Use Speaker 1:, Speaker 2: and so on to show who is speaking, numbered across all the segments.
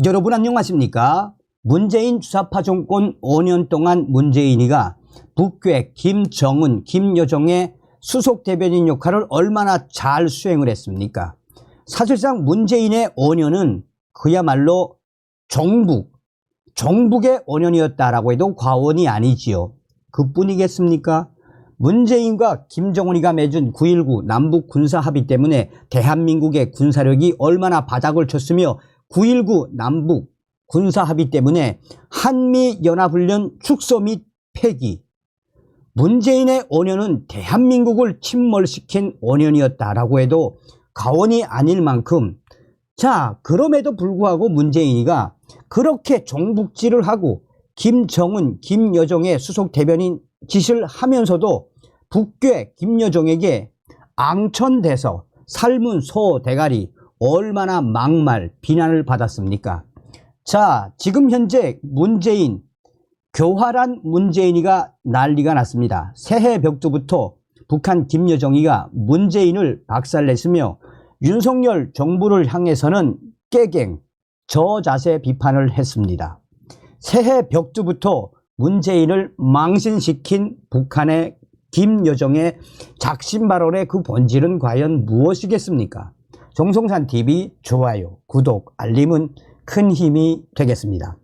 Speaker 1: 여러분 안녕하십니까? 문재인 주사파 정권 5년 동안 문재인이가 북괴 김정은, 김여정의 수석 대변인 역할을 얼마나 잘 수행을 했습니까? 사실상 문재인의 5년은 그야말로 정북의 5년이었다라고 해도 과언이 아니지요. 그뿐이겠습니까? 문재인과 김정은이가 맺은 9.19 남북 군사 합의 때문에 대한민국의 군사력이 얼마나 바닥을 쳤으며 9.19 남북 군사 합의 때문에 한미연합훈련 축소 및 폐기, 문재인의 5년은 대한민국을 침몰시킨 5년이었다라고 해도 과언이 아닐 만큼, 자, 그럼에도 불구하고 문재인이가 그렇게 종북질을 하고 김정은, 김여정의 수석 대변인 짓을 하면서도 북괴 김여정에게 앙천돼서 삶은 소 대가리 얼마나 막말 비난을 받았습니까? 자, 지금 현재 문재인, 교활한 문재인이가 난리가 났습니다. 새해 벽두부터 북한 김여정이가 문재인을 박살냈으며 윤석열 정부를 향해서는 깨갱, 저자세 비판을 했습니다. 새해 벽두부터 문재인을 망신시킨 북한의 김여정의 작심 발언의 그 본질은 과연 무엇이겠습니까? 정성산TV 좋아요, 구독, 알림은 큰 힘이 되겠습니다.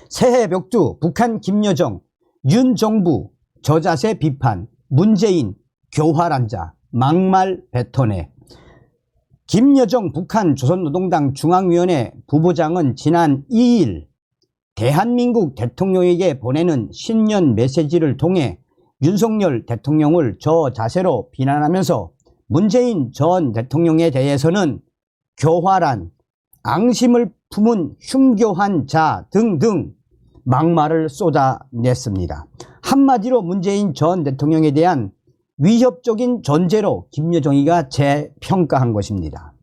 Speaker 1: 새해 벽두 북한 김여정, 윤 정부 저자세 비판, 문재인 교활한 자, 막말 뱉어내. 김여정 북한 조선노동당 중앙위원회 부부장은 지난 2일 대한민국 대통령에게 보내는 신년 메시지를 통해 윤석열 대통령을 저자세로 비난하면서 문재인 전 대통령에 대해서는 교활한, 앙심을 품은 흉교한 자 등등 막말을 쏟아냈습니다. 한마디로 문재인 전 대통령에 대한 위협적인 존재로 김여정이가 재평가한 것입니다.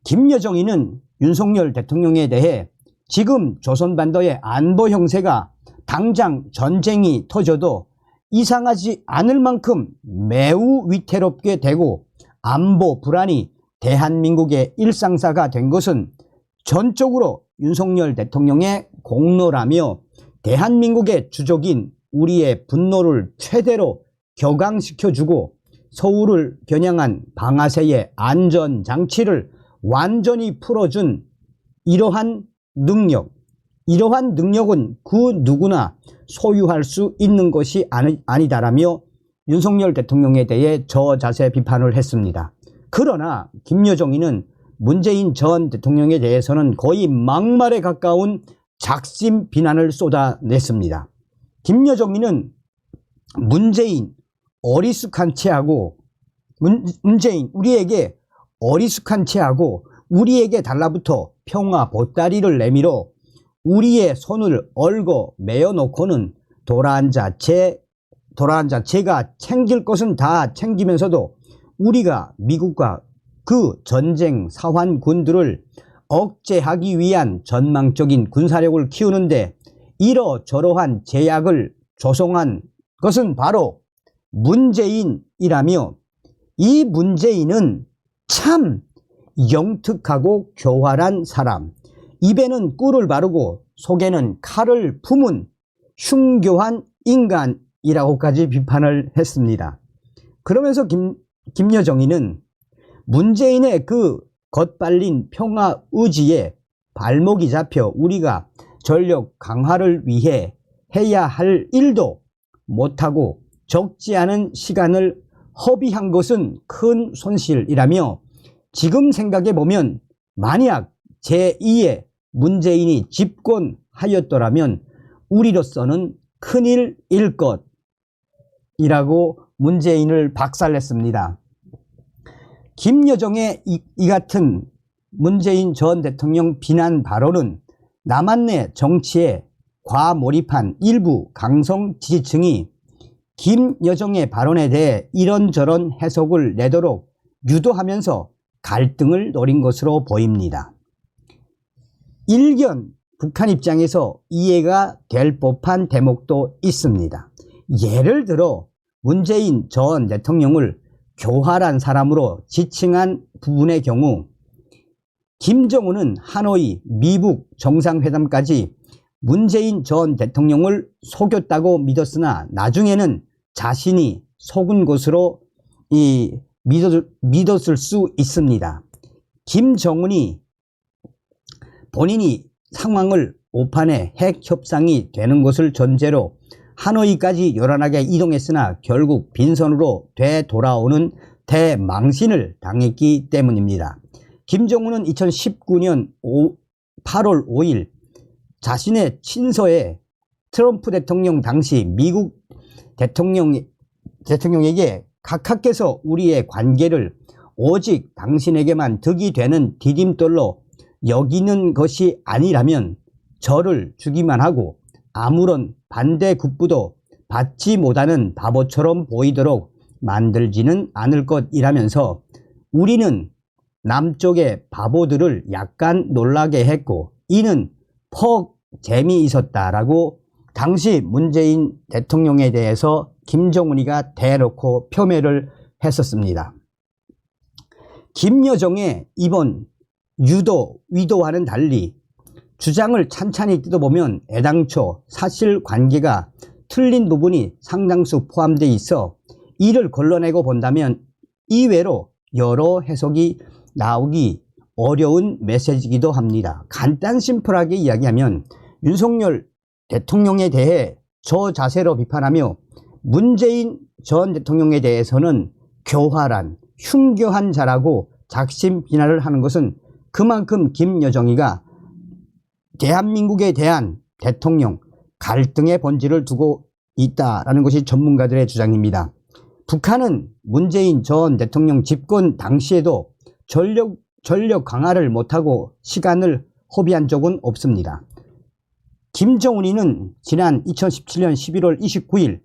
Speaker 1: 김여정이는 윤석열 대통령에 대해 지금 조선반도의 안보 형세가 당장 전쟁이 터져도 이상하지 않을 만큼 매우 위태롭게 되고 안보 불안이 대한민국의 일상사가 된 것은 전적으로 윤석열 대통령의 공로라며 대한민국의 주적인 우리의 분노를 최대로 격앙시켜주고 서울을 겨냥한 방아쇠의 안전장치를 완전히 풀어준 이러한 능력은 그 누구나 소유할 수 있는 것이 아니다라며 윤석열 대통령에 대해 저자세 비판을 했습니다. 그러나 김여정이는 문재인 전 대통령에 대해서는 거의 막말에 가까운 작심 비난을 쏟아냈습니다. 김여정이는 문재인 어리숙한 체하고 문재인 우리에게 어리숙한 체하고 우리에게 달라붙어 평화 보따리를 내밀어 우리의 손을 얽어 매어놓고는 돌아앉아 제가 챙길 것은 다 챙기면서도 우리가 미국과 그 전쟁 사환군들을 억제하기 위한 전망적인 군사력을 키우는데 이러저러한 제약을 조성한 것은 바로 문재인이라며, 이 문재인은 참 영특하고 교활한 사람, 입에는 꿀을 바르고 속에는 칼을 품은 흉교한 인간이라고까지 비판을 했습니다. 그러면서 김여정이는 문재인의 그 겉발린 평화 의지에 발목이 잡혀 우리가 전력 강화를 위해 해야 할 일도 못하고 적지 않은 시간을 허비한 것은 큰 손실이라며, 지금 생각해보면 만약 제2의 문재인이 집권하였더라면 우리로서는 큰일일 것이라고 문재인을 박살냈습니다. 김여정의 이 같은 문재인 전 대통령 비난 발언은 남한내 정치에 과몰입한 일부 강성 지지층이 김여정의 발언에 대해 이런저런 해석을 내도록 유도하면서 갈등을 노린 것으로 보입니다. 일견 북한 입장에서 이해가 될 법한 대목도 있습니다. 예를 들어 문재인 전 대통령을 교활한 사람으로 지칭한 부분의 경우 김정은은 하노이 미북 정상회담까지 문재인 전 대통령을 속였다고 믿었으나 나중에는 자신이 속은 것으로 믿었을 수 있습니다. 김정은이 본인이 상황을 오판해 핵 협상이 되는 것을 전제로 하노이까지 요란하게 이동했으나 결국 빈손으로 되돌아오는 대망신을 당했기 때문입니다. 김정은은 2019년 8월 5일 자신의 친서에 트럼프 대통령 당시 미국 대통령에게 각하께서 우리의 관계를 오직 당신에게만 득이 되는 디딤돌로 여기는 것이 아니라면 저를 주기만 하고 아무런 반대급부도 받지 못하는 바보처럼 보이도록 만들지는 않을 것이라면서 우리는 남쪽의 바보들을 약간 놀라게 했고 이는 퍽 재미있었다라고 당시 문재인 대통령에 대해서 김정은이가 대놓고 표매를 했었습니다. 김여정의 이번 위도와는 달리 주장을 찬찬히 뜯어보면 애당초 사실관계가 틀린 부분이 상당수 포함되어 있어 이를 걸러내고 본다면 이외로 여러 해석이 나오기 어려운 메시지이기도 합니다. 간단 심플하게 이야기하면 윤석열 대통령에 대해 저 자세로 비판하며 문재인 전 대통령에 대해서는 교활한 흉교한 자라고 작심 비난을 하는 것은 그만큼 김여정이가 대한민국에 대한 대통령 갈등의 본질을 두고 있다라는 것이 전문가들의 주장입니다. 북한은 문재인 전 대통령 집권 당시에도 전력 강화를 못하고 시간을 허비한 적은 없습니다. 김정은이는 지난 2017년 11월 29일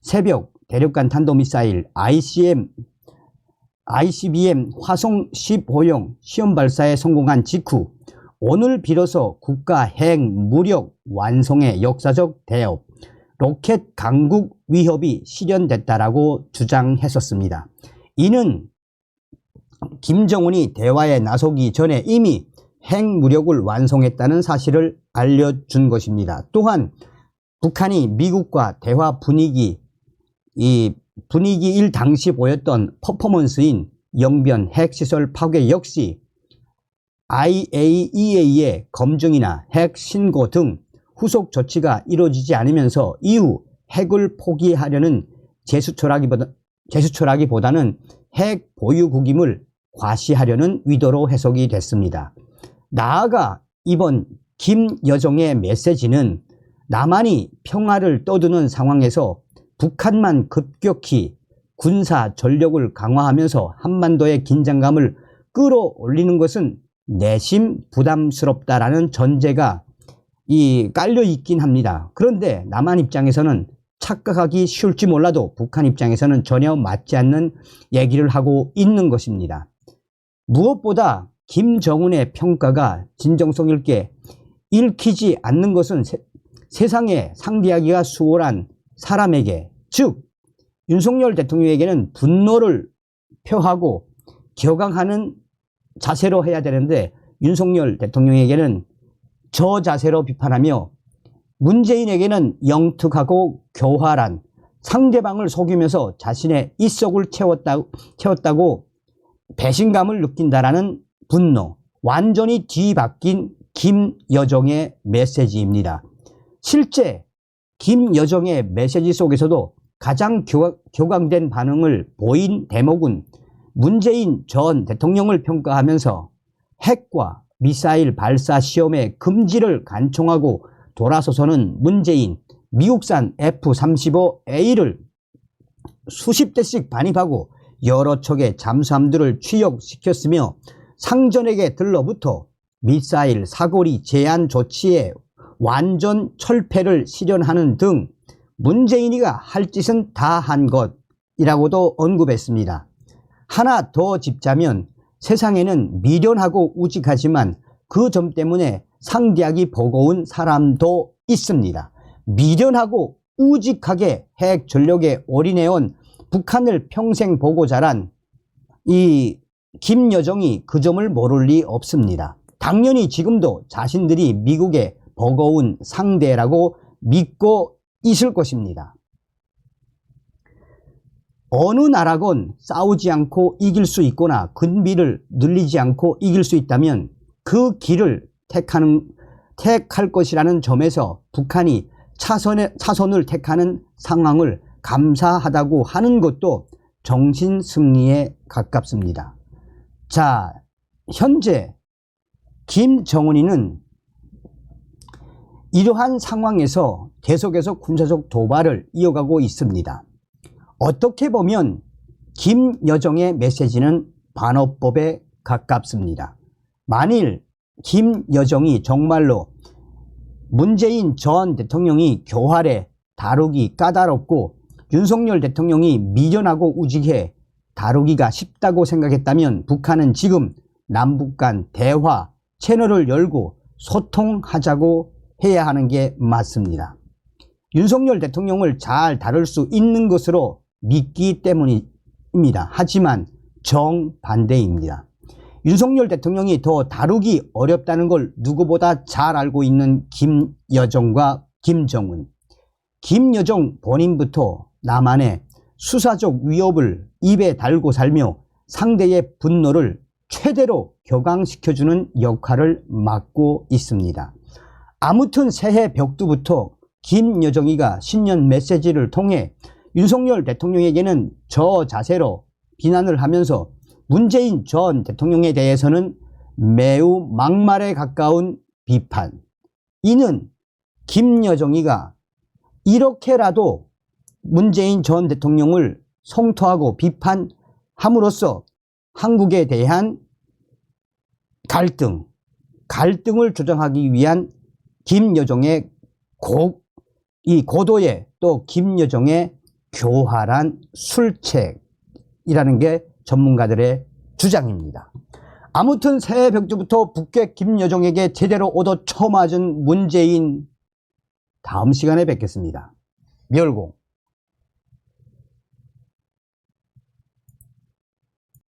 Speaker 1: 새벽 대륙간 탄도미사일 ICBM 화성 15형 시험 발사에 성공한 직후 오늘 비로소 국가 핵 무력 완성의 역사적 대업, 로켓 강국 위협이 실현됐다라고 주장했었습니다. 이는 김정은이 대화에 나서기 전에 이미 핵 무력을 완성했다는 사실을 알려준 것입니다. 또한 북한이 미국과 대화 분위기일 당시 보였던 퍼포먼스인 영변 핵시설 파괴 역시 IAEA의 검증이나 핵 신고 등 후속 조치가 이루어지지 않으면서 이후 핵을 포기하려는 제스처라기보다는 핵 보유국임을 과시하려는 의도로 해석이 됐습니다. 나아가 이번 김여정의 메시지는 남한이 평화를 떠드는 상황에서 북한만 급격히 군사 전력을 강화하면서 한반도의 긴장감을 끌어올리는 것은 내심 부담스럽다라는 전제가 깔려 있긴 합니다. 그런데 남한 입장에서는 착각하기 쉬울지 몰라도 북한 입장에서는 전혀 맞지 않는 얘기를 하고 있는 것입니다. 무엇보다 김정은의 평가가 진정성 있게 읽히지 않는 것은 세상에 상대하기가 수월한 사람에게, 즉 윤석열 대통령에게는 분노를 표하고 격앙하는 자세로 해야 되는데 윤석열 대통령에게는 저 자세로 비판하며 문재인에게는 영특하고 교활한 상대방을 속이면서 자신의 입속을 채웠다고 배신감을 느낀다라는 분노, 완전히 뒤바뀐 김여정의 메시지입니다. 실제 김여정의 메시지 속에서도 가장 격앙된 반응을 보인 대목은 문재인 전 대통령을 평가하면서 핵과 미사일 발사 시험의 금지를 간청하고 돌아서서는 문재인 미국산 F-35A를 수십 대씩 반입하고 여러 척의 잠수함들을 취역시켰으며 상전에게 들러붙어 미사일 사거리 제한 조치에 완전 철폐를 실현하는 등 문재인이가 할 짓은 다 한 것이라고도 언급했습니다. 하나 더 짚자면 세상에는 미련하고 우직하지만 그 점 때문에 상대하기 버거운 사람도 있습니다. 미련하고 우직하게 핵 전력에 올인해온 북한을 평생 보고 자란 이 김여정이 그 점을 모를 리 없습니다. 당연히 지금도 자신들이 미국의 버거운 상대라고 믿고 있을 것입니다. 어느 나라건 싸우지 않고 이길 수 있거나 군비를 늘리지 않고 이길 수 있다면 그 길을 택할 것이라는 점에서 북한이 차선을 택하는 상황을 감사하다고 하는 것도 정신승리에 가깝습니다. 자, 현재 김정은이는 이러한 상황에서 계속해서 군사적 도발을 이어가고 있습니다. 어떻게 보면 김여정의 메시지는 반어법에 가깝습니다. 만일 김여정이 정말로 문재인 전 대통령이 교활해 다루기 까다롭고 윤석열 대통령이 미련하고 우직해 다루기가 쉽다고 생각했다면 북한은 지금 남북 간 대화 채널을 열고 소통하자고 해야 하는 게 맞습니다. 윤석열 대통령을 잘 다룰 수 있는 것으로 믿기 때문입니다. 하지만 정반대입니다. 윤석열 대통령이 더 다루기 어렵다는 걸 누구보다 잘 알고 있는 김여정과 김정은. 김여정 본인부터 남한의 수사적 위협을 입에 달고 살며 상대의 분노를 최대로 격앙시켜주는 역할을 맡고 있습니다. 아무튼 새해 벽두부터 김여정이가 신년 메시지를 통해 윤석열 대통령에게는 저 자세로 비난을 하면서 문재인 전 대통령에 대해서는 매우 막말에 가까운 비판. 이는 김여정이가 이렇게라도 문재인 전 대통령을 성토하고 비판함으로써 한국에 대한 갈등을 조정하기 위한 김여정의 이 고도의 또 김여정의 교활한 술책이라는 게 전문가들의 주장입니다. 아무튼 새해 벽두부터 북괴 김여정에게 제대로 얻어 쳐맞은 문재인, 다음 시간에 뵙겠습니다. 멸공.